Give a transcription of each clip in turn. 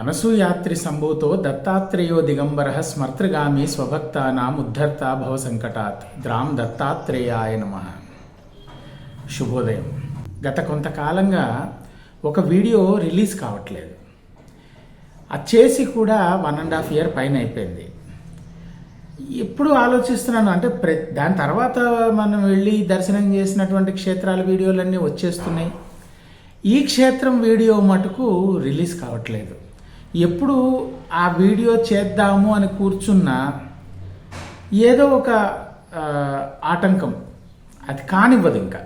అనసూయాత్రి సంభూతో దత్తాత్రేయో దిగంబరః స్మర్తృగామి స్వభక్తానాం ఉద్ధర్త భవసంకటాత్ ద్రాం దత్తాత్రేయాయ నమః. శుభోదయం. గత కొంతకాలంగా ఒక వీడియో రిలీజ్ కావట్లేదు. అది చేసి కూడా 1.5 year పైన అయిపోయింది. ఎప్పుడు ఆలోచిస్తున్నాను అంటే దాని తర్వాత మనం వెళ్ళి దర్శనం చేసినటువంటి క్షేత్రాల వీడియోలన్నీ వచ్చేస్తున్నాయి. ఈ క్షేత్రం వీడియో మటుకు రిలీజ్ కావట్లేదు. ఎప్పుడు ఆ వీడియో చేద్దాము అని కూర్చున్నా ఏదో ఒక ఆటంకం అది కానివ్వదు. ఇంకా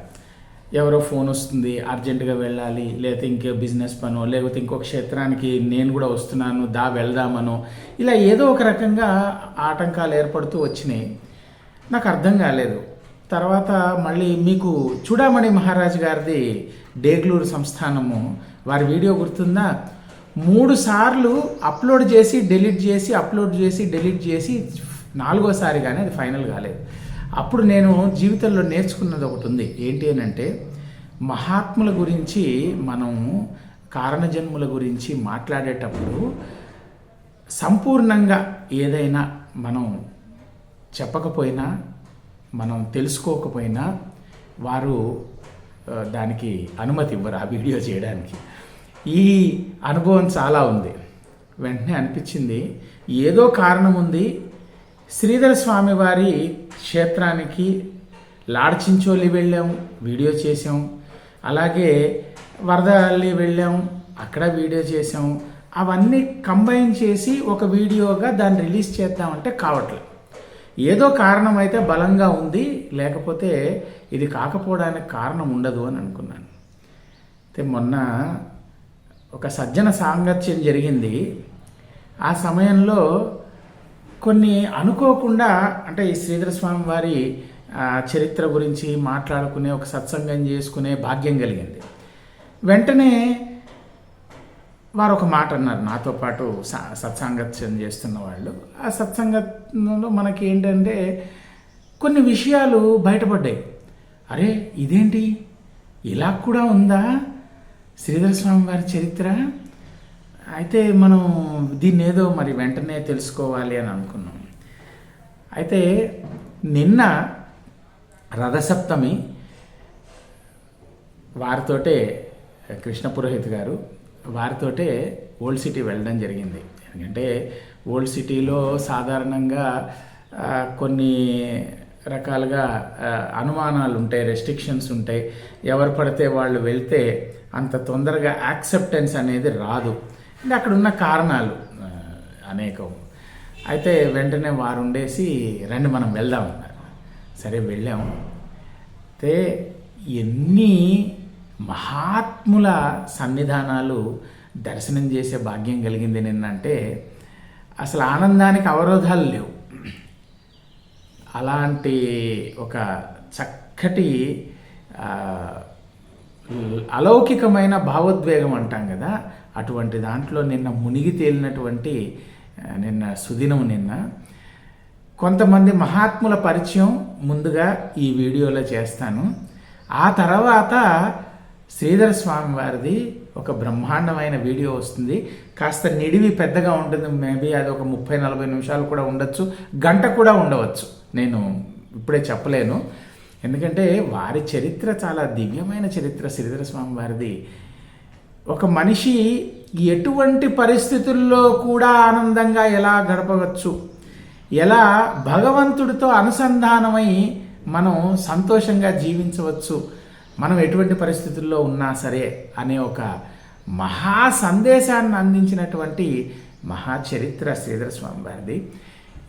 ఎవరో ఫోన్ వస్తుంది, అర్జెంటుగా వెళ్ళాలి, లేకపోతే ఇంకో బిజినెస్ పనో, లేకపోతే ఇంకో క్షేత్రానికి నేను కూడా వస్తున్నాను వెళ్దామనో, ఇలా ఏదో ఒక రకంగా ఆటంకాలు ఏర్పడుతూ వచ్చినాయి. నాకు అర్థం కాలేదు. తర్వాత మళ్ళీ మీకు చూడామణి మహారాజ్ గారిది డేగ్లూరు సంస్థానము వారి వీడియో గుర్తుందా? 3 సార్లు అప్లోడ్ చేసి డిలీట్ చేసి అప్లోడ్ చేసి డిలీట్ చేసి 4వసారి కానీ అది ఫైనల్ కాలేదు. అప్పుడు నేను జీవితంలో నేర్చుకున్నది ఒకటి ఉంది. ఏంటి అని అంటే, మహాత్ముల గురించి మనము కారణజన్ముల గురించి మాట్లాడేటప్పుడు సంపూర్ణంగా ఏదైనా మనం చెప్పకపోయినా, మనం తెలుసుకోకపోయినా వారు దానికి అనుమతి ఇవ్వరు ఆ వీడియో చేయడానికి. ఈ అనుభవం చాలా ఉంది. వెంటనే అనిపించింది ఏదో కారణం ఉంది. శ్రీధర స్వామి వారి క్షేత్రానికి లాడ్చించోలి వెళ్ళాం, వీడియో చేసాం. అలాగే వరదల్లి వెళ్ళాం, అక్కడ వీడియో చేసాం. అవన్నీ కంబైన్ చేసి ఒక వీడియోగా దాన్ని రిలీజ్ చేద్దామంటే కావట్లేదు. ఏదో కారణం అయితే బలంగా ఉంది, లేకపోతే ఇది కాకపోవడానికి కారణం ఉండదు అని అనుకున్నాను. అయితే మొన్న ఒక సజ్జన సాంగత్యం జరిగింది. ఆ సమయంలో కొన్ని అనుకోకుండా, అంటే ఈ శ్రీధర స్వామి వారి చరిత్ర గురించి మాట్లాడుకునే, ఒక సత్సంగం చేసుకునే భాగ్యం కలిగింది. వెంటనే వారు ఒక మాట అన్నారు నాతో పాటు సత్సాంగత్యం చేస్తున్న వాళ్ళు. ఆ సత్సంగంలో మనకి ఏంటంటే కొన్ని విషయాలు బయటపడ్డాయి. అరే ఇదేంటి, ఇలా కూడా ఉందా శ్రీధర స్వామి వారి చరిత్ర? అయితే మనం దీన్ని ఏదో మరి వెంటనే తెలుసుకోవాలి అని అనుకున్నాం. అయితే నిన్న రథసప్తమి, వారితోటే కృష్ణ పురోహిత్ గారు వారితోటే ఓల్డ్ సిటీ వెళ్ళడం జరిగింది. ఎందుకంటే ఓల్డ్ సిటీలో సాధారణంగా కొన్ని రకాలుగా అనుమానాలు ఉంటాయి, రెస్ట్రిక్షన్స్ ఉంటాయి. ఎవరు పడితే వాళ్ళు వెళ్తే అంత తొందరగా యాక్సెప్టెన్స్ అనేది రాదు. అంటే అక్కడ ఉన్న కారణాలు అనేకం. అయితే వెంటనే వారు ఉండేసి రండి మనం వెళ్దామన్నారు. సరే వెళ్ళాము. అయితే ఎన్ని మహాత్ముల సన్నిధానాలు దర్శనం చేసే భాగ్యం కలిగింది నిన్నంటే అసలు ఆనందానికి అవరోధాలు లేవు. అలాంటి ఒక చక్కటి అలౌకికమైన భావోద్వేగం అంటాం కదా, అటువంటి దాంట్లో నిన్న మునిగి తేలినటువంటి నిన్న సుదినం. నిన్న కొంతమంది మహాత్ముల పరిచయం ముందుగా ఈ వీడియోలో చేస్తాను. ఆ తర్వాత శ్రీధర స్వామి వారిది ఒక బ్రహ్మాండమైన వీడియో వస్తుంది. కాస్త నిడివి పెద్దగా ఉంటుంది. మేబీ అది ఒక 30-40 నిమిషాలు కూడా ఉండొచ్చు, గంట కూడా ఉండవచ్చు. నేను ఇప్పుడే చెప్పలేను. ఎందుకంటే వారి చరిత్ర చాలా దివ్యమైన చరిత్ర శ్రీధర స్వామి వారిది. ఒక మనిషి ఎటువంటి పరిస్థితుల్లో కూడా ఆనందంగా ఎలా గడపవచ్చు, ఎలా భగవంతుడితో అనుసంధానమై మనం సంతోషంగా జీవించవచ్చు, మనం ఎటువంటి పరిస్థితుల్లో ఉన్నా సరే అనే ఒక మహా సందేశాన్ని అందించినటువంటి మహా చరిత్ర శ్రీధర స్వామి వారిది.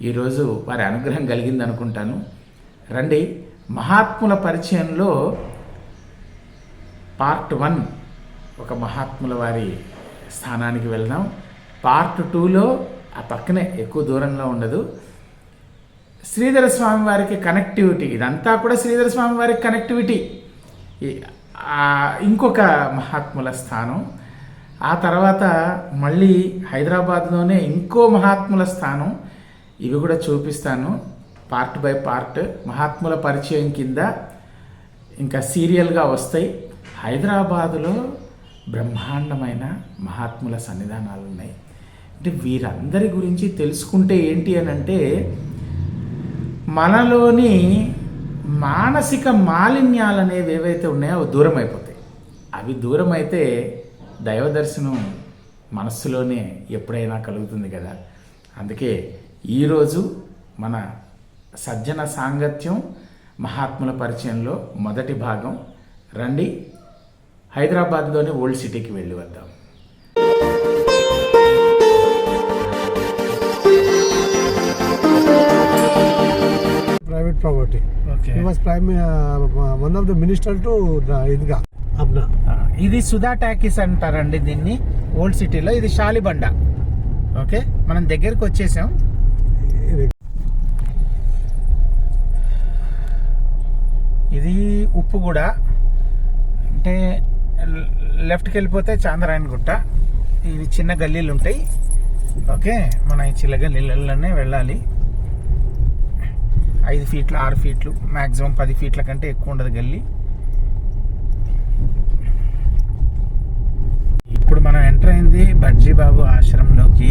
ఈరోజు వారి అనుగ్రహం కలిగింది అనుకుంటాను. రండి, మహాత్ముల పరిచయంలో పార్ట్ 1 ఒక మహాత్ముల వారి స్థానానికి వెళ్దాం. పార్ట్ 2లో ఆ పక్కనే, ఎక్కువ దూరంలో ఉండదు, శ్రీధర స్వామి వారికి కనెక్టివిటీ. ఇదంతా కూడా శ్రీధర స్వామి వారికి కనెక్టివిటీ. ఇంకొక మహాత్ముల స్థానం. ఆ తర్వాత మళ్ళీ హైదరాబాద్లోనే ఇంకో మహాత్ముల స్థానం. ఇవి కూడా చూపిస్తాను పార్ట్ బై పార్ట్. మహాత్ముల పరిచయం కింద ఇంకా సీరియల్గా వస్తాయి. హైదరాబాదులో బ్రహ్మాండమైన మహాత్ముల సన్నిధానాలు ఉన్నాయి. అంటే వీరందరి గురించి తెలుసుకుంటే ఏంటి అని అంటే మనలోని మానసిక మాలిన్యాలు అనేవి ఏవైతే ఉన్నాయో అవి దూరం అయిపోతాయి. అవి దూరం అయితే దైవ దర్శనం మనస్సులోనే ఎప్పుడైనా కలుగుతుంది కదా. అందుకే ఈరోజు మన సజ్జన సాంగత్యం మహాత్ముల పరిచయంలో మొదటి భాగం. రండి, హైదరాబాద్లోని ఓల్డ్ సిటీకి వెళ్ళి వద్దాం. Private property. Okay. He was one of the minister to Idga. Apna. ఇది సుధా టాకీస్ అంటారండి దీన్ని ఓల్డ్ సిటీలో. ఇది షాలిబండ. ఓకే, మనం దగ్గరికి వచ్చేసాం. ఇది ఉప్పుగూడ, అంటే లెఫ్ట్కి వెళ్ళిపోతే చాంద్రాయణ గుట్ట. ఇవి చిన్న గల్లీలు ఉంటాయి. ఓకే, మన ఈ చిన్న గల్లీలలోనే వెళ్ళాలి. 5 ఫీట్లు 6 ఫీట్లు మ్యాక్సిమం 10 ఫీట్ల కంటే ఎక్కువ ఉండదు గల్లీ. ఇప్పుడు మనం ఎంటర్ అయింది బడ్జీబాబు ఆశ్రమంలోకి.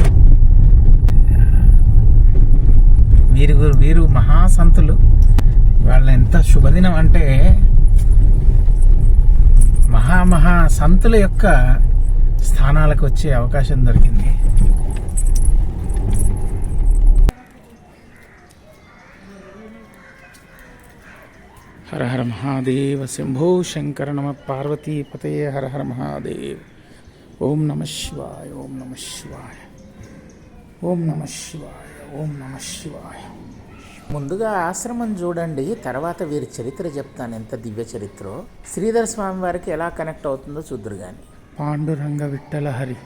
వీరు మహాసంతులు. వాళ్ళ ఎంత శుభదినం అంటే మహా సంతుల యొక్క స్థానాలకు వచ్చే అవకాశం దొరికింది. హర హర మహాదేవ శంభో శంకర నమ పార్వతీ పతయే హర హర మహాదేవ్. ఓం నమ శివాయ, ఓం నమ శివాయ, ఓం నమ శివాయ, ఓం నమ శివాయ. ముందుగా ఆశ్రమం చూడండి, తర్వాత వీరి చరిత్ర చెప్తాను, ఎంత దివ్య చరిత్రో. శ్రీధర స్వామి వారికి ఎలా కనెక్ట్ అవుతుందో చూద్దురు కానీ. పాండురంగ విఠల హరి,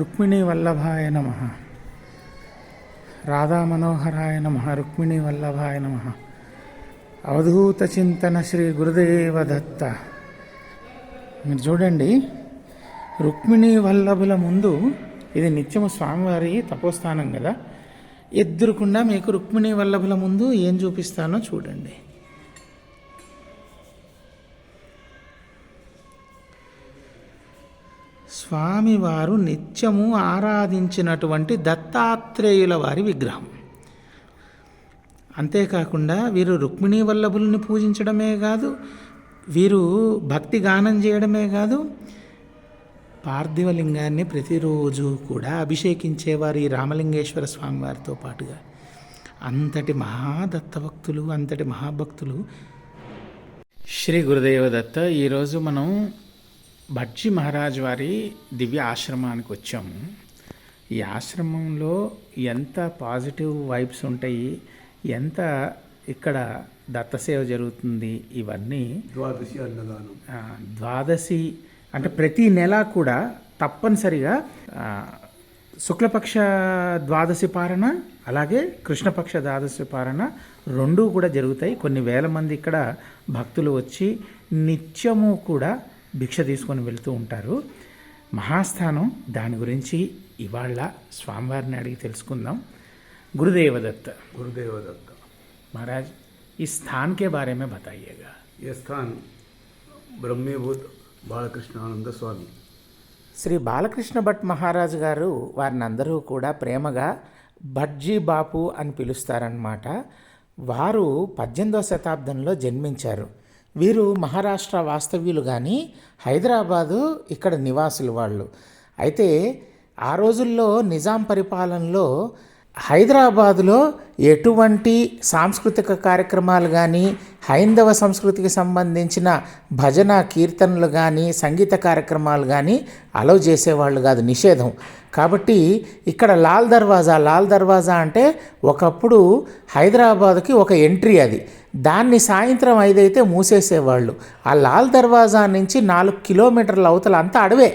రుక్మిణీ వల్లభాయ నమ, రాధా మనోహరాయ నమ, రుక్మిణీ వల్లభాయ నమ, అవధూత చింతన శ్రీ గురుదేవ దత్త. మీరు చూడండి, రుక్మిణీ వల్లభుల ముందు ఇది నిత్యము స్వామివారి తపోస్థానం కదా. ఎదురుకుండా మీకు రుక్మిణీ వల్లభుల ముందు ఏం చూపిస్తానో చూడండి. స్వామివారు నిత్యము ఆరాధించినటువంటి దత్తాత్రేయుల వారి విగ్రహం. అంతేకాకుండా వీరు రుక్మిణీ వల్లభుల్ని పూజించడమే కాదు, వీరు భక్తి గానం చేయడమే కాదు, పార్థివలింగాన్ని ప్రతిరోజు కూడా అభిషేకించేవారు ఈ రామలింగేశ్వర స్వామి వారితో పాటుగా. అంతటి మహాదత్తభక్తులు, అంతటి మహాభక్తులు శ్రీ గురుదేవ దత్త. ఈరోజు మనం భట్జీ మహారాజ్ వారి దివ్య ఆశ్రమానికి వచ్చాము. ఈ ఆశ్రమంలో ఎంత పాజిటివ్ వైబ్స్ ఉంటాయి, ఎంత ఇక్కడ దత్తసేవ జరుగుతుంది, ఇవన్నీ. ద్వాదశి అన్నదానం, ద్వాదశి అంటే ప్రతి నెల కూడా తప్పనిసరిగా శుక్లపక్ష ద్వాదశి పారణ, అలాగే కృష్ణపక్ష ద్వాదశి పారణ రెండూ కూడా జరుగుతాయి. కొన్ని వేల మంది ఇక్కడ భక్తులు వచ్చి నిత్యము కూడా భిక్ష తీసుకొని వెళ్తూ ఉంటారు. మహాస్థానం, దాని గురించి ఇవాళ స్వామివారిని అడిగి తెలుసుకుందాం. गुरुदेव दत्त महाराज, इस स्थान के बारे में बताइएगा. ये स्थान ब्रह्मीभूत బాలకృష్ణానంద స్వామి, శ్రీ బాలకృష్ణ భట్ మహారాజ్ గారు, వారిని అందరూ కూడా ప్రేమగా భట్జీ బాపు అని పిలుస్తారన్నమాట. వారు 18వ శతాబ్దంలో జన్మించారు. వీరు మహారాష్ట్ర వాస్తవ్యులు కానీ హైదరాబాదు ఇక్కడ నివాసులు వాళ్ళు. అయితే ఆ రోజుల్లో నిజాం పరిపాలనలో హైదరాబాదులో ఎటువంటి సాంస్కృతిక కార్యక్రమాలు కానీ, హైందవ సంస్కృతికి సంబంధించిన భజన కీర్తనలు కానీ, సంగీత కార్యక్రమాలు కానీ అలౌ చేసేవాళ్ళు కాదు, నిషేధం. కాబట్టి ఇక్కడ లాల్ దర్వాజా అంటే ఒకప్పుడు హైదరాబాదుకి ఒక ఎంట్రీ. అది దాన్ని సాయంత్రం 5 అయితే మూసేసేవాళ్ళు. ఆ లాల్ దర్వాజా నుంచి 4 కిలోమీటర్ల అవతల అంతా అడవే.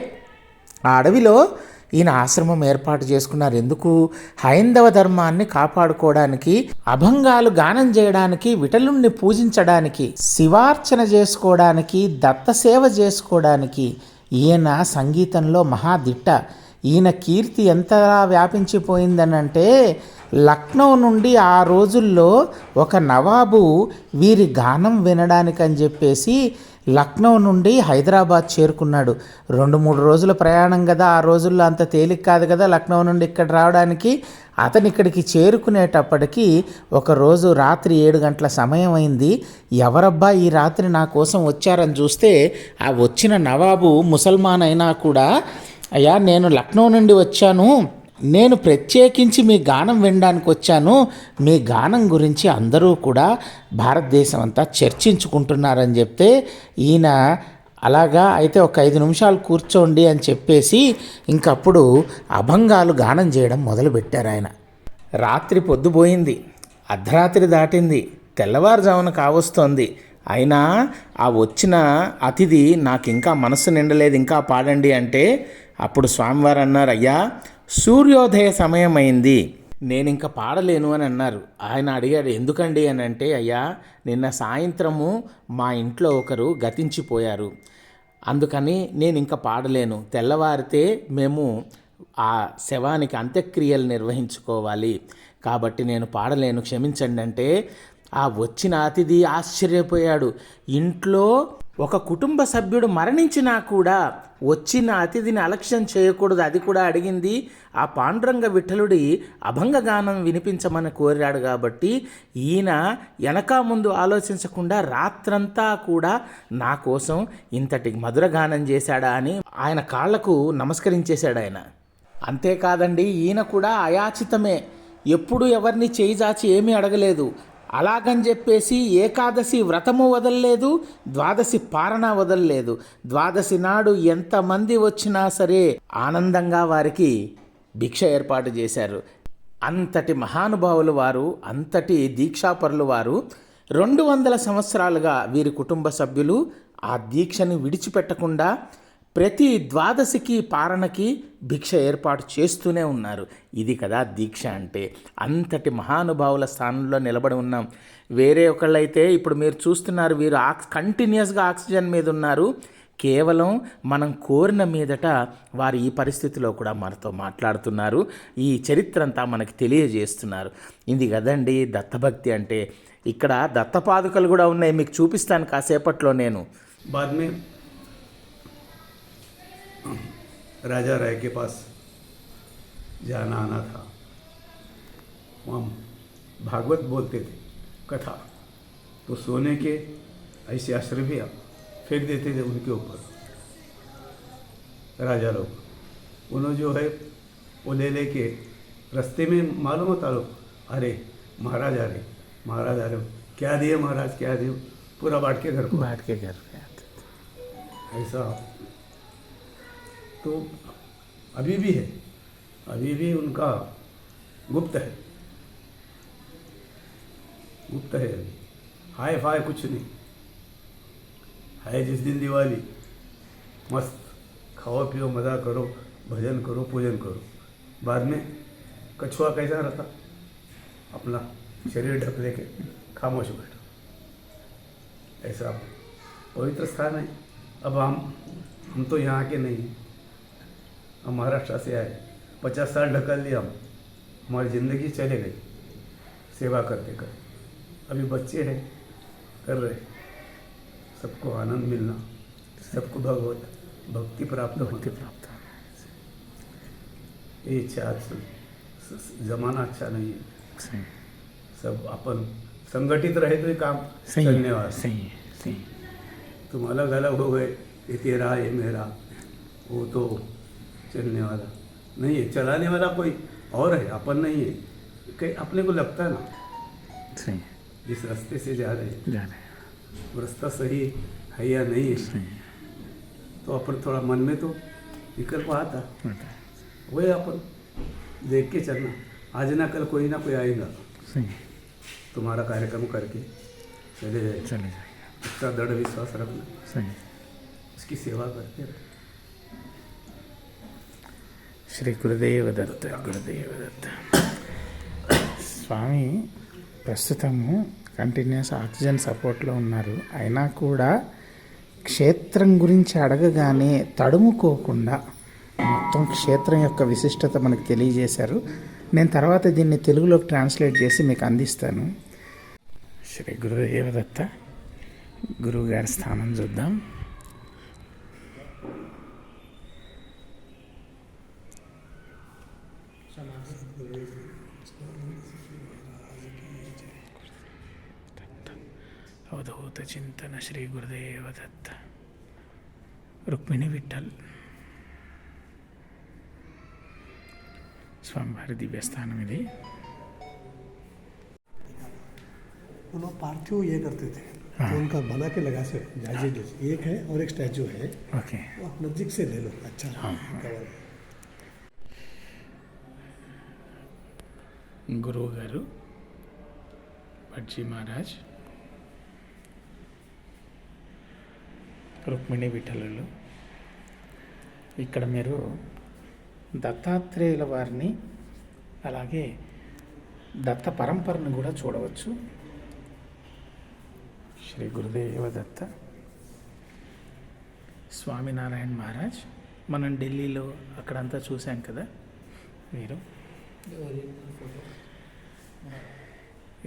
ఆ అడవిలో ఈయన ఆశ్రమం ఏర్పాటు చేసుకున్నారు. ఎందుకు? హైందవ ధర్మాన్ని కాపాడుకోవడానికి, అభంగాలు గానం చేయడానికి, విఠలుణ్ణి పూజించడానికి, శివార్చన చేసుకోవడానికి, దత్తసేవ చేసుకోవడానికి. ఈయన సంగీతంలో మహాదిట్ట. ఈయన కీర్తి ఎంతలా వ్యాపించిపోయిందనంటే లక్నో నుండి ఆ రోజుల్లో ఒక నవాబు వీరి గానం వినడానికని చెప్పేసి లక్నో నుండి హైదరాబాద్ చేరుకున్నాడు. 2-3 రోజుల ప్రయాణం కదా, ఆ రోజుల్లో అంత తేలిక కాదు కదా లక్నో నుండి ఇక్కడ రావడానికి. అతను ఇక్కడికి చేరుకునేటప్పటికి ఒకరోజు రాత్రి 7 గంటల సమయం అయింది. ఎవరబ్బా ఈ రాత్రి నా కోసం వచ్చారని చూస్తే ఆ వచ్చిన నవాబు ముసల్మాన్ అయినా కూడా, అయ్యా నేను లక్నో నుండి వచ్చాను, నేను ప్రత్యేకించి మీ గానం వినడానికి వచ్చాను, మీ గానం గురించి అందరూ కూడా భారతదేశం అంతా చర్చించుకుంటున్నారని చెప్తే ఈయన అలాగా అయితే ఒక 5 నిమిషాలు కూర్చోండి అని చెప్పేసి ఇంకప్పుడు అభంగాలు గానం చేయడం మొదలుపెట్టారు ఆయన. రాత్రి పొద్దుపోయింది, అర్ధరాత్రి దాటింది, తెల్లవారుజామున కావస్తోంది. అయినా ఆ వచ్చిన అతిథి నాకు ఇంకా మనసు నిండలేదు, ఇంకా పాడండి అంటే అప్పుడు స్వామివారు అన్నారు, అయ్యా సూర్యోదయ సమయం అయింది, నేను ఇంకా పాడలేను అని అన్నారు. ఆయన అడిగాడు ఎందుకండి అని అంటే, అయ్యా నిన్న సాయంత్రము మా ఇంట్లో ఒకరు గతించిపోయారు, అందుకని నేను ఇంకా పాడలేను, తెల్లవారితే మేము ఆ శవానికి అంత్యక్రియలు నిర్వహించుకోవాలి, కాబట్టి నేను పాడలేను, క్షమించండి అంటే ఆ వచ్చిన అతిథి ఆశ్చర్యపోయాడు. ఇంట్లో ఒక కుటుంబ సభ్యుడు మరణించినా కూడా వచ్చిన అతిథిని అలక్ష్యం చేయకూడదు, అది కూడా అడిగింది. ఆ పాండురంగ విఠలుడి అభంగగానం వినిపించమని కోరాడు కాబట్టి ఈయన వెనక ముందు ఆలోచించకుండా రాత్రంతా కూడా నా కోసం ఇంతటి మధురగానం చేశాడా అని ఆయన కాళ్లకు నమస్కరించేశాడు ఆయన. అంతేకాదండి, ఈయన కూడా అయాచితమే, ఎప్పుడు ఎవరిని చేయి చాచి ఏమీ అడగలేదు. అలాగని చెప్పేసి ఏకాదశి వ్రతము వదలలేదు, ద్వాదశి పారణ వదలలేదు. ద్వాదశి నాడు ఎంతమంది వచ్చినా సరే ఆనందంగా వారికి భిక్ష ఏర్పాటు చేశారు. అంతటి మహానుభావులు వారు, అంతటి దీక్షాపరులు వారు. 200 సంవత్సరాలుగా వీరి కుటుంబ సభ్యులు ఆ దీక్షని విడిచిపెట్టకుండా ప్రతి ద్వాదశికి పారణకి భిక్ష ఏర్పాటు చేస్తూనే ఉన్నారు. ఇది కదా దీక్ష అంటే. అంతటి మహానుభావుల స్థానంలో నిలబడి ఉన్నాం. వేరే ఒకళ్ళైతే ఇప్పుడు మీరు చూస్తున్నారు, వీరు కంటిన్యూస్గా ఆక్సిజన్ మీద ఉన్నారు. కేవలం మనం కోరిన మీదట వారు ఈ పరిస్థితిలో కూడా మనతో మాట్లాడుతున్నారు, ఈ చరిత్ర అంతా మనకి తెలియజేస్తున్నారు. ఇది కదండి దత్తభక్తి అంటే. ఇక్కడ దత్తపాదుకలు కూడా ఉన్నాయి, మీకు చూపిస్తాను కాసేపట్లో నేను. बाद में राजा राय के पास जाना आना था, वहाँ भागवत बोलते थे कथा, तो सोने के ऐसे आश्रय भी फेंक देते थे उनके ऊपर राजा लोग। उन्होंने जो है वो ले लेके रास्ते में मालूम होता लोग, अरे महाराज आ रहे, क्या दिए महाराज, क्या दिए, पूरा बांट के घर पे आते ऐसा। तो अभी भी है, अभी भी उनका गुप्त है अभी। हाय फाय कुछ नहीं है। जिस दिन दिवाली मस्त खाओ पियो मज़ा करो, भजन करो, पूजन करो। बाद में कछुआ कैसा रहता, अपना शरीर ढक लेके खामोश बैठो, ऐसा पवित्र स्थान है। अब हम तो यहाँ के नहीं, हम महाराष्ट्र से आए, 50 साल ढकल लिया, हम हमारी ज़िंदगी चले गई सेवा करते करते। अभी बच्चे हैं कर रहे, सबको आनंद मिलना, सबको भगवत भक्ति प्राप्त होती ये इच्छा। जमाना अच्छा नहीं है, सब अपन संगठित रहे तो ये काम चलने वाला। सही। तुम अलग अलग हो गए, ये तेरा ये मेरा, वो तो चलने वाला नहीं है, चलाने वाला कोई और है, अपन नहीं है। कहीं अपने को लगता है ना सही, जिस रास्ते से जा रहे हैं वो रास्ता सही है या नहीं है, तो अपन थोड़ा मन में तो विकल्प आता, वही अपन देख के चलना। आज ना कल कोई ना कोई आएगा, तुम्हारा कार्यक्रम करके चले जाएगा, उसका दृढ़ विश्वास रखना, उसकी सेवा करते रहे। శ్రీ గురుదేవ దత్త. స్వామి ప్రస్తుతము కంటిన్యూస్ ఆక్సిజన్ సపోర్ట్లో ఉన్నారు. అయినా కూడా క్షేత్రం గురించి అడగగానే తడుముకోకుండా మొత్తం క్షేత్రం యొక్క విశిష్టత మనకు తెలియజేశారు. నేను తర్వాత దీన్ని తెలుగులోకి ట్రాన్స్లేట్ చేసి మీకు అందిస్తాను. శ్రీ గురుదేవ దత్త. గురువుగారి స్థానం చూద్దాం. అవధూత చింతన శ్రీ గురుదేవ దత్త. రుక్మిణి విఠల్ స్వామివారి దివ్యస్థానం ఇది. उन्होंने पार्थिव ये करते थे तो उनका बना के लगा से जाजिद एक है और एक स्टैचू है, ఓకే. वो आप नज़दीक से ले लो. अच्छा कवर. గురువు గారు భట్జీ మహారాజ్, రుక్మిణి విఠలులు. ఇక్కడ మీరు దత్తాత్రేయుల వారిని అలాగే దత్త పరంపరను కూడా చూడవచ్చు. శ్రీ గురుదేవ దత్త. స్వామినారాయణ మహారాజ్ మనం ఢిల్లీలో అక్కడంతా చూసాం కదా. మీరు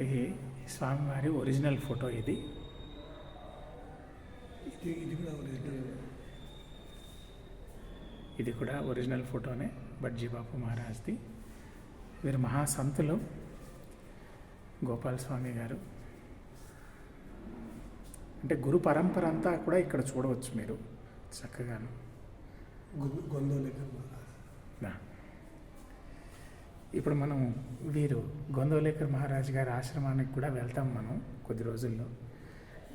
ఇది స్వామివారి ఒరిజినల్ ఫోటో. ఇది ఇది కూడా ఒరిజినల్ ఫోటోనే, భట్జీ బాపు మహారాజ్ది. వీరు మహాసంతులు గోపాల స్వామి గారు. అంటే గురు పరంపర అంతా కూడా ఇక్కడ చూడవచ్చు మీరు చక్కగాను. ఇప్పుడు మనం వీరు గొందోలేకర్ మహారాజ్ గారి ఆశ్రమానికి కూడా వెళ్తాం మనం కొద్ది రోజుల్లో.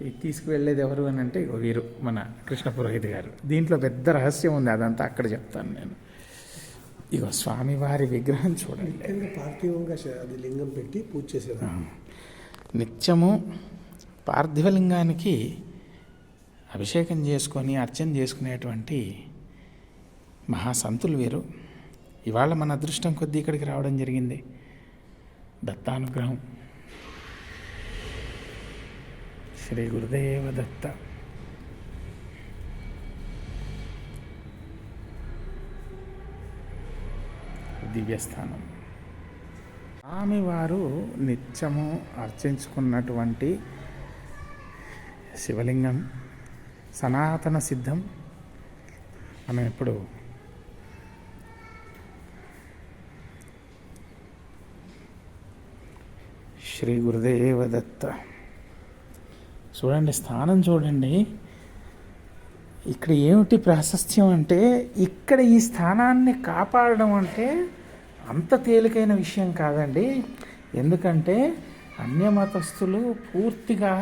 ఈ తీసుకువెళ్ళేది ఎవరు అని అంటే వీరు మన కృష్ణ పురోహిత్ గారు. దీంట్లో పెద్ద రహస్యం ఉంది, అదంతా అక్కడ చెప్తాను నేను. ఇగో స్వామివారి విగ్రహం చూడండి. పార్థివంగా అది లింగం పెట్టి పూజ చేసేది. నిత్యము పార్థివలింగానికి అభిషేకం చేసుకొని అర్చన చేసుకునేటువంటి మహాసంతులు వీరు. ఇవాళ మన అదృష్టం కొద్దీ ఇక్కడికి రావడం జరిగింది. దత్తానుగ్రహం. శ్రీ గురుదేవ దత్త. దివ్యస్థానం. స్వామివారు నిత్యము అర్చించుకున్నటువంటి శివలింగం సనాతన సిద్ధం. మనం ఇప్పుడు శ్రీ గురుదేవ దత్త చూడండి, స్థానం చూడండి. ఇక్కడ ఏమిటి ప్రాశస్త్యం అంటే, ఇక్కడ ఈ స్థానాన్ని కాపాడడం అంటే అంత తేలికైన విషయం కాదండి. ఎందుకంటే అన్యమతస్థులు పూర్తిగా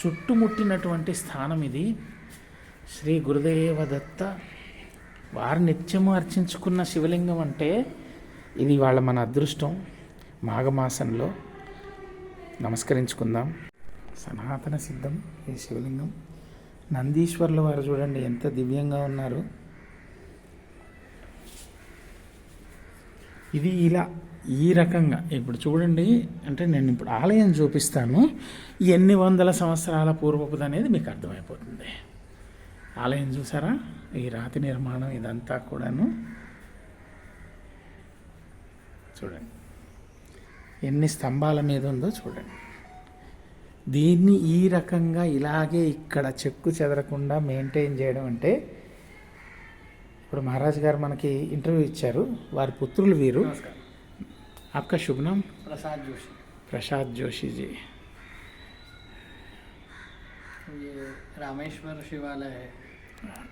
చుట్టుముట్టినటువంటి స్థానం ఇది. శ్రీ గురుదేవ దత్త వారు నిత్యము అర్చించుకున్న శివలింగం అంటే ఇది వాళ్ళ మన అదృష్టం. మాఘమాసంలో నమస్కరించుకుందాం. సనాతన సిద్ధం ఈ శివలింగం. నందీశ్వర్ల వారు చూడండి ఎంత దివ్యంగా ఉన్నారు. ఇది ఇలా ఈ రకంగా ఇప్పుడు చూడండి. అంటే నేను ఇప్పుడు ఆలయం చూపిస్తాను, ఎన్ని వందల సంవత్సరాల పూర్వపుది అనేది మీకు అర్థమైపోతుంది. ఆలయం చూసారా, ఈ రాతి నిర్మాణం ఇదంతా కూడాను చూడండి ఎన్ని స్తంభాల మీద ఉందో చూడండి. దీన్ని ఈ రకంగా ఇలాగే ఇక్కడ చెక్కు చెదరకుండా మెయింటైన్ చేయడం అంటే, ఇప్పుడు మహారాజ్ గారు మనకి ఇంటర్వ్యూ ఇచ్చారు, వారి పుత్రులు వీరు. आपका शुभ नाम? प्रसाद जोशी. प्रसाद जोशी जी. ये रामेश्वर शिवालय है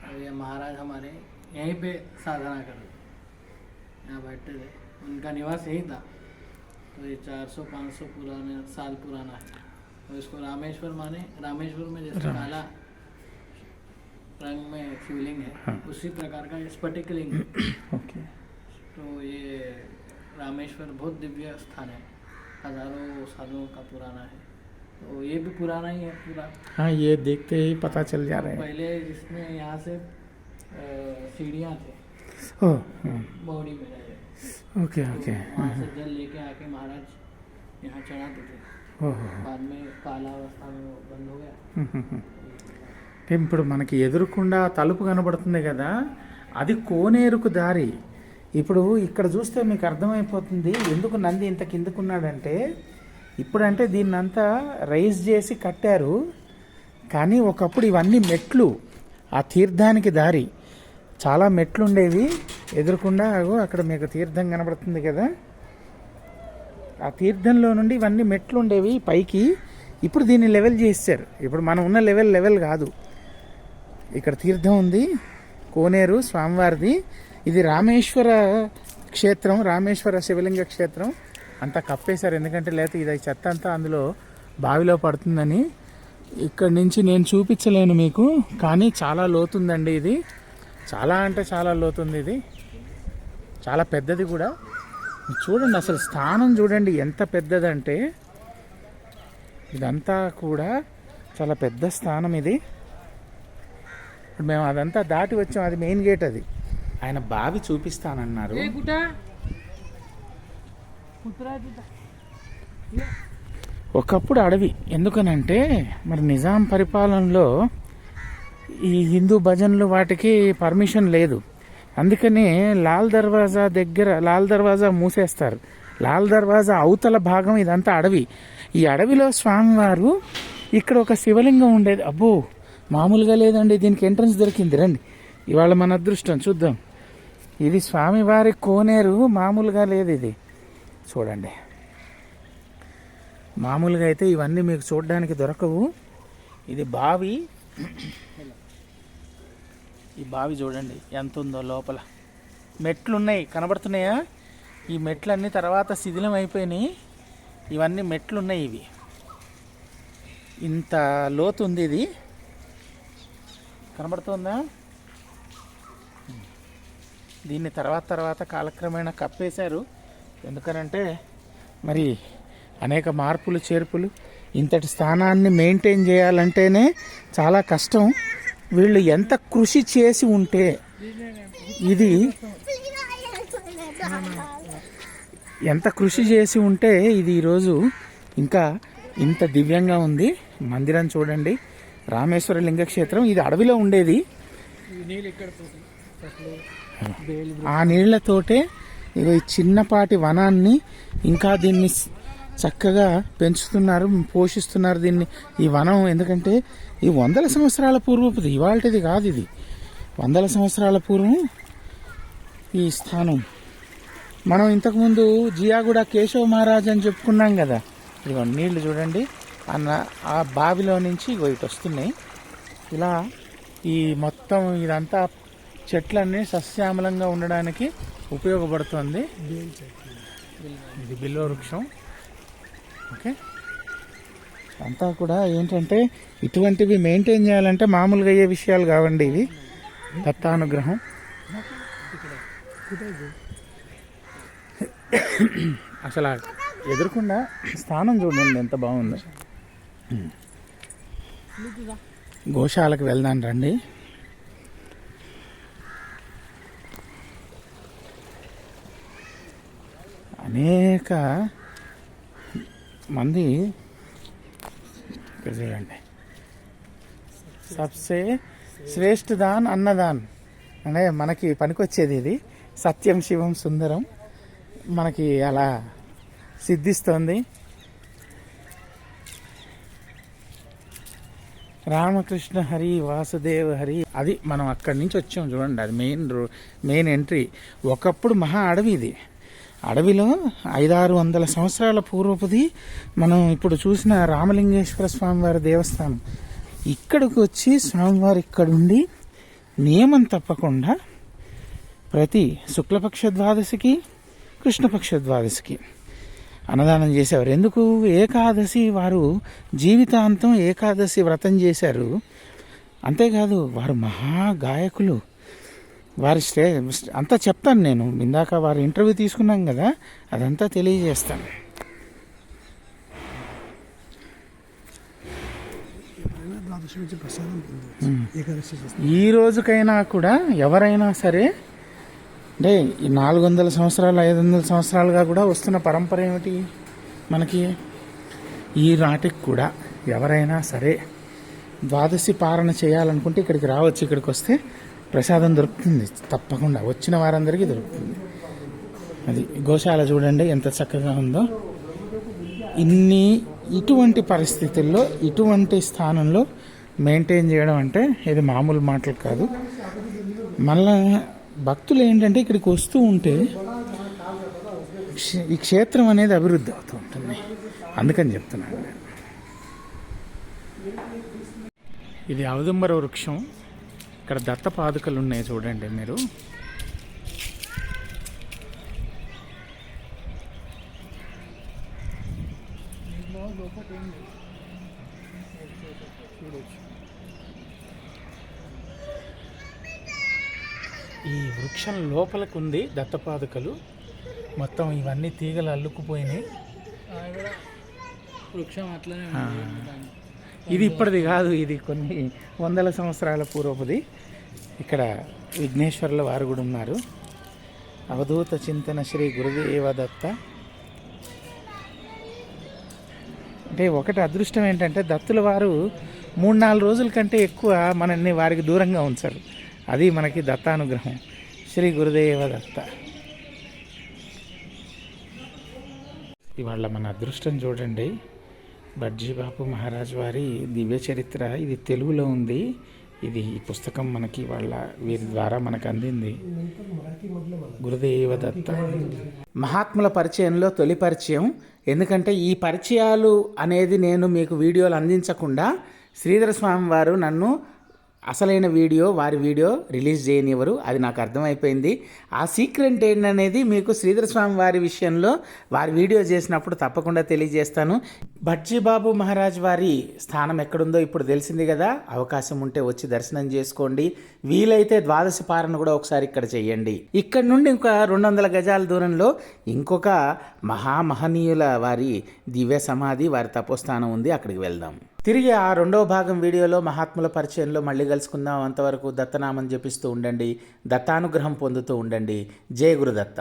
और ये महाराज हमारे यहीं पे साधना करते, यहाँ बैठते थे. उनका निवास यही था. तो ये 400-500 पुराने साल पुराना है. तो इसको रामेश्वर माने. रामेश्वर में जैसे काला रंग में शिवलिंग है, हाँ. उसी प्रकार का ये स्फटिकलिंग है. ओके. तो ये रामेश्वर बहुत दिव्य स्थान है, हजारों सालों का पुराना है. तो ये भी पुराना ही है पूरा. हाँ, ये देखते ही पता चल जा रहा है. पहले इसमें यहाँ से सीढ़ियाँ थे ओह, बॉडी में रहे. Okay okay. वहाँ से जल लेके आके महाराज यहाँ चढ़ाते थे. ओह. बाद में काला अवस्था में वो बंद हो गया. ఇప్పుడు మనకి ఎదురుకుండా తలుపు కనబడుతుంది కదా, అది కోనేరుకు దారి. ఇప్పుడు ఇక్కడ చూస్తే మీకు అర్థమైపోతుంది ఎందుకు నంది ఇంత కిందకున్నాడంటే, ఇప్పుడంటే దీన్నంతా రైజ్ చేసి కట్టారు, కానీ ఒకప్పుడు ఇవన్నీ మెట్లు, ఆ తీర్థానికి దారి చాలా మెట్లు ఉండేవి. ఎదురుకుండా అక్కడ మీకు తీర్థం కనబడుతుంది కదా, ఆ తీర్థంలో నుండి ఇవన్నీ మెట్లు ఉండేవి పైకి. ఇప్పుడు దీన్ని లెవెల్ చేశారు. ఇప్పుడు మనం ఉన్న లెవెల్ కాదు. ఇక్కడ తీర్థం ఉంది, కోనేరు స్వామివారిది. ఇది రామేశ్వర క్షేత్రం, రామేశ్వర శివలింగ క్షేత్రం. అంతా కప్పేశారు, ఎందుకంటే లేకపోతే ఇది చెత్త అంతా అందులో బావిలో పడుతుందని. ఇక్కడ నుంచి నేను చూపించలేను మీకు, కానీ చాలా లోతుందండి ఇది. చాలా అంటే చాలా లోతుంది ఇది, చాలా పెద్దది కూడా. చూడండి అసలు స్థానం చూడండి ఎంత పెద్దదంటే, ఇదంతా కూడా చాలా పెద్ద స్థానం ఇది. మేము అదంతా దాటి వచ్చాం, అది మెయిన్ గేట్. అది ఆయన బావి చూపిస్తానన్నారు. ఒకప్పుడు అడవి, ఎందుకనంటే మరి నిజాం పరిపాలనలో ఈ హిందూ భజనలు వాటికి పర్మిషన్ లేదు. అందుకనే లాల్ దర్వాజా దగ్గర, లాల్ దర్వాజా మూసేస్తారు. లాల్ దర్వాజా అవతల భాగం ఇదంతా అడవి. ఈ అడవిలో స్వామివారు ఇక్కడ ఒక శివలింగం ఉండేది. అబ్బో మామూలుగా లేదండి, దీనికి ఎంట్రన్స్ దొరికింది. రండి, ఇవాళ మన అదృష్టం, చూద్దాం. ఇది స్వామివారి కోనేరు, మామూలుగా లేదు ఇది. చూడండి, మామూలుగా అయితే ఇవన్నీ మీకు చూడడానికి దొరకవు. ఇది బావి. ఈ బావి చూడండి ఎంత ఉందో. లోపల మెట్లున్నాయి, కనబడుతున్నాయా? ఈ మెట్లన్నీ తర్వాత శిథిలం అయిపోయినాయి. ఇవన్నీ మెట్లున్నాయి. ఇవి ఇంత లోతు ఉంది. ఇది కనబడుతుందా? దీన్ని తర్వాత కాలక్రమేణా కప్పేశారు. ఎందుకనంటే మరి అనేక మార్పులు చేర్పులు, ఇంతటి స్థానాన్ని మెయింటైన్ చేయాలంటేనే చాలా కష్టం. వీళ్ళు ఎంత కృషి చేసి ఉంటే ఇది, ఎంత కృషి చేసి ఉంటే ఇది ఈరోజు ఇంకా ఇంత దివ్యంగా ఉంది. మందిరం చూడండి, రామేశ్వర లింగక్షేత్రం. ఇది అడవిలో ఉండేది. ఆ నీళ్లతోటే ఇగో ఈ చిన్నపాటి వనాన్ని ఇంకా దీన్ని చక్కగా పెంచుతున్నారు, పోషిస్తున్నారు దీన్ని, ఈ వనం. ఎందుకంటే ఈ 100 సంవత్సరాల పూర్వపుది, ఇవాళది కాదు. ఇది 100 సంవత్సరాల పూర్వం ఈ స్థానం. మనం ఇంతకుముందు జియాగూడ కేశవ మహారాజ్ అని చెప్పుకున్నాం కదా. ఇదిగో నీళ్లు చూడండి, ఆ బావిలో నుంచి ఇగో ఇటు వస్తున్నాయి. ఇలా ఈ మొత్తం ఇదంతా చెట్లన్నీ సస్యామలంగా ఉండడానికి ఉపయోగపడుతుంది. ఇది బిల్వ వృక్షం. ఓకే, అంతా కూడా ఏంటంటే ఇటువంటివి మెయింటైన్ చేయాలంటే మామూలుగా అయ్యే విషయాలు కావండి ఇవి. దత్తానుగ్రహం. అసలు ఎదురుకుండా స్థానం చూడండి ఎంత బాగుందో. గోశాలకు వెళ్దాం రండి. అనేక మంది ఇక్కడ చూడండి. సబ్సే శ్రేష్ఠ దాన్ అన్నదాన్ అంటే మనకి పనికొచ్చేది ఇది. సత్యం శివం సుందరం మనకి అలా సిద్ధిస్తోంది. రామకృష్ణ హరి వాసుదేవ హరి. అది మనం అక్కడి నుంచి వచ్చాం చూడండి. అది మెయిన్ ఎంట్రీ. ఒకప్పుడు మహా అడవి ఇది. అడవిలో 500-600 సంవత్సరాల పూర్వపుది మనం ఇప్పుడు చూసిన రామలింగేశ్వర స్వామివారి దేవస్థానం. ఇక్కడికి వచ్చి స్వామివారు ఇక్కడుండి నియమం తప్పకుండా ప్రతి శుక్లపక్ష ద్వాదశికి, కృష్ణపక్ష ద్వాదశికి అన్నదానం చేసేవారు. ఎందుకు? ఏకాదశి వారు జీవితాంతం ఏకాదశి వ్రతం చేశారు. అంతేకాదు వారు మహాగాయకులు. వారి అంతా చెప్తాను నేను. ఇందాక వారి ఇంటర్వ్యూ తీసుకున్నాం కదా, అదంతా తెలియజేస్తాను. ఈ రోజుకైనా కూడా ఎవరైనా సరే, అంటే ఈ 400 సంవత్సరాలు 500 సంవత్సరాలుగా కూడా వస్తున్న పరంపర ఏమిటి మనకి. ఈ నాటికి కూడా ఎవరైనా సరే ద్వాదశి పారణ చేయాలనుకుంటే ఇక్కడికి రావచ్చు. ఇక్కడికి వస్తే ప్రసాదం దొరుకుతుంది తప్పకుండా, వచ్చిన వారందరికీ దొరుకుతుంది. అది గోశాల చూడండి ఎంత చక్కగా ఉందో. ఇటువంటి పరిస్థితుల్లో, ఇటువంటి స్థానంలో మెయింటైన్ చేయడం అంటే ఇది మామూలు మాటలు కాదు. మళ్ళా భక్తులు ఏంటంటే ఇక్కడికి వస్తూ ఉంటే ఈ క్షేత్రం అనేది అభివృద్ధి అవుతూ ఉంటుంది. అందుకని చెప్తున్నాను నేను. ఇది ఔదుంబర వృక్షం. ఇక్కడ దత్త పాదుకలు ఉన్నాయి చూడండి మీరు. ఈ వృక్షం లోపలికి ఉంది దత్తపాదుకలు. మొత్తం ఇవన్నీ తీగలు అల్లుకుపోయినాయి. వృక్షం అట్లనే ఇది ఇప్పటిది కాదు, ఇది కొన్ని వందల సంవత్సరాల పూర్వపుది. ఇక్కడ విఘ్నేశ్వరుల వారు కూడా ఉన్నారు. అవధూత చింతన శ్రీ గురుదేవ దత్త. అంటే ఒకటి అదృష్టం ఏంటంటే దత్తుల వారు 3-4 రోజుల కంటే ఎక్కువ మనల్ని వారికి దూరంగా ఉంచారు. అది మనకి దత్తానుగ్రహం. శ్రీ గురుదేవ దత్త. ఇవాళ మన అదృష్టం చూడండి. బడ్జీబాపు మహారాజ్ వారి దివ్య చరిత్ర ఇది తెలుగులో ఉంది. ఇది ఈ పుస్తకం మనకి వాళ్ళ వీరి ద్వారా మనకు అందింది. గురుదేవ దత్త. మహాత్ముల పరిచయంలో తొలి పరిచయం. ఎందుకంటే ఈ పరిచయాలు అనేది నేను మీకు వీడియోలు అందించకుండా శ్రీధర స్వామి వారు నన్ను అసలైన వీడియో వారి వీడియో రిలీజ్ చేయనివ్వరు. అది నాకు అర్థమైపోయింది. ఆ సీక్రెట్ ఏంటనేది మీకు శ్రీధర స్వామి వారి విషయంలో వారి వీడియో చేసినప్పుడు తప్పకుండా తెలియజేస్తాను. బడ్జీబాబు మహారాజ్ వారి స్థానం ఎక్కడుందో ఇప్పుడు తెలిసింది కదా. అవకాశం ఉంటే వచ్చి దర్శనం చేసుకోండి. వీలైతే ద్వాదశి పారణ కూడా ఒకసారి ఇక్కడ చెయ్యండి. ఇక్కడ నుండి ఇంకా 200 గజాల దూరంలో ఇంకొక మహామహనీయుల వారి దివ్య సమాధి, వారి తపోస్థానం ఉంది. అక్కడికి వెళ్దాం. తిరిగి ఆ 2వ భాగం వీడియోలో మహాత్ముల పరిచయంలో మళ్ళీ కలుసుకుందాం. అంతవరకు దత్తనామం జపిస్తూ ఉండండి, దత్తానుగ్రహం పొందుతూ ఉండండి. జయ గురుదత్త.